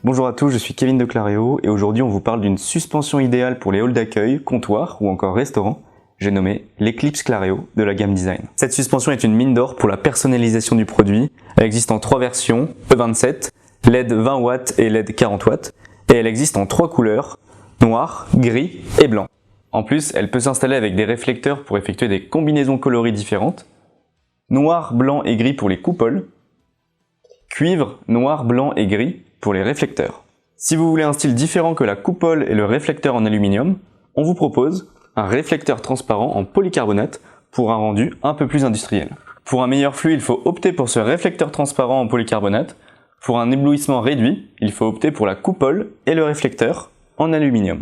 Bonjour à tous, je suis Kevin de Claréo et aujourd'hui on vous parle d'une suspension idéale pour les halls d'accueil, comptoirs ou encore restaurants. J'ai nommé l'Eclipse Claréo de la gamme Design. Cette suspension est une mine d'or pour la personnalisation du produit. Elle existe en 3 versions, E27, LED 20 watts et LED 40 watts. Et elle existe en 3 couleurs, noir, gris et blanc. En plus, elle peut s'installer avec des réflecteurs pour effectuer des combinaisons colorées différentes. Noir, blanc et gris pour les coupoles. Cuivre, noir, blanc et gris pour les réflecteurs. Si vous voulez un style différent que la coupole et le réflecteur en aluminium, on vous propose un réflecteur transparent en polycarbonate pour un rendu un peu plus industriel. Pour un meilleur flux, il faut opter pour ce réflecteur transparent en polycarbonate. Pour un éblouissement réduit, il faut opter pour la coupole et le réflecteur en aluminium.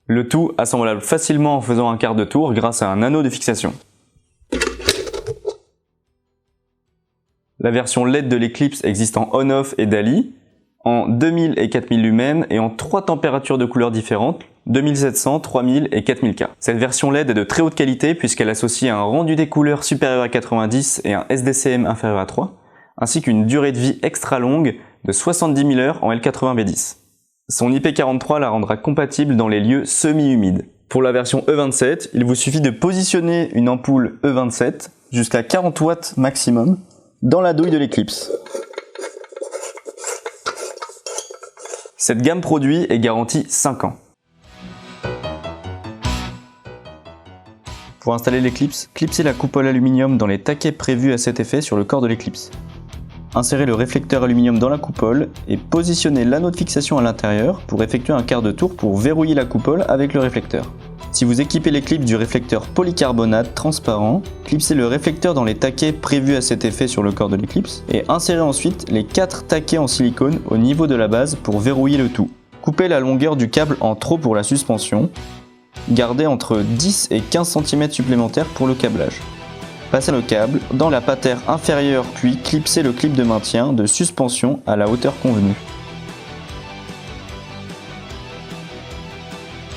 Le tout assemblable facilement en faisant un quart de tour grâce à un anneau de fixation. La version LED de l'Eclipse existe en on-off et DALI, en 2000 et 4000 lumens et en 3 températures de couleurs différentes, 2700, 3000 et 4000K. Cette version LED est de très haute qualité puisqu'elle associe un rendu des couleurs supérieur à 90 et un SDCM inférieur à 3, ainsi qu'une durée de vie extra longue de 70 000 heures en L80B10. Son IP43 la rendra compatible dans les lieux semi-humides. Pour la version E27, il vous suffit de positionner une ampoule E27 jusqu'à 40 watts maximum dans la douille de l'Eclipse. Cette gamme produit est garantie 5 ans. Pour installer l'Eclipse, clipsez la coupole aluminium dans les taquets prévus à cet effet sur le corps de l'Eclipse. Insérez le réflecteur aluminium dans la coupole et positionnez l'anneau de fixation à l'intérieur pour effectuer un quart de tour pour verrouiller la coupole avec le réflecteur. Si vous équipez l'Eclipse du réflecteur polycarbonate transparent, clipsez le réflecteur dans les taquets prévus à cet effet sur le corps de l'Eclipse et insérez ensuite les 4 taquets en silicone au niveau de la base pour verrouiller le tout. Coupez la longueur du câble en trop pour la suspension. Gardez entre 10 et 15 cm supplémentaires pour le câblage. Passez le câble dans la patère inférieure puis clipsez le clip de maintien de suspension à la hauteur convenue.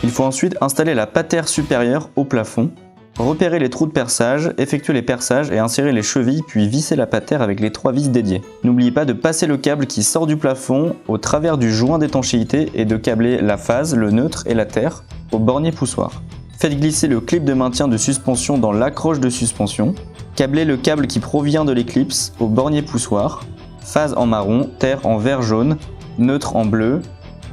Il faut ensuite installer la patère supérieure au plafond, repérer les trous de perçage, effectuer les perçages et insérer les chevilles puis visser la patère avec les 3 vis dédiées. N'oubliez pas de passer le câble qui sort du plafond au travers du joint d'étanchéité et de câbler la phase, le neutre et la terre au bornier poussoir. Faites glisser le clip de maintien de suspension dans l'accroche de suspension. Câblez le câble qui provient de l'Eclipse au bornier poussoir. Phase en marron, terre en vert jaune, neutre en bleu.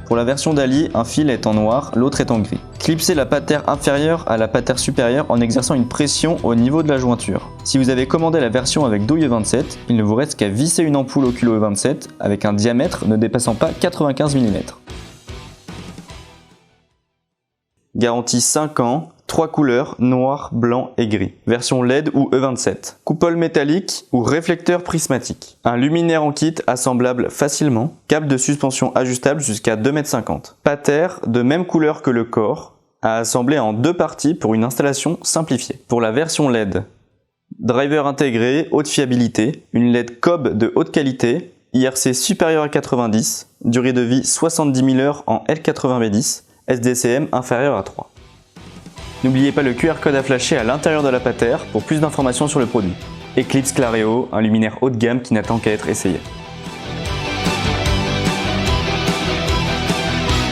Pour la version DALI, un fil est en noir, l'autre est en gris. Clipsez la patère inférieure à la patère supérieure en exerçant une pression au niveau de la jointure. Si vous avez commandé la version avec douille E27, il ne vous reste qu'à visser une ampoule au culot E27 avec un diamètre ne dépassant pas 95 mm. Garantie 5 ans, 3 couleurs, noir, blanc et gris. Version LED ou E27. Coupole métallique ou réflecteur prismatique. Un luminaire en kit assemblable facilement. Câble de suspension ajustable jusqu'à 2,50 m. Patère de même couleur que le corps, à assembler en 2 parties pour une installation simplifiée. Pour la version LED, driver intégré, haute fiabilité, une LED COB de haute qualité, IRC supérieur à 90, durée de vie 70 000 heures en L80B10, SDCM inférieur à 3. N'oubliez pas le QR code à flasher à l'intérieur de la patère pour plus d'informations sur le produit. Eclipse Claréo, un luminaire haut de gamme qui n'attend qu'à être essayé.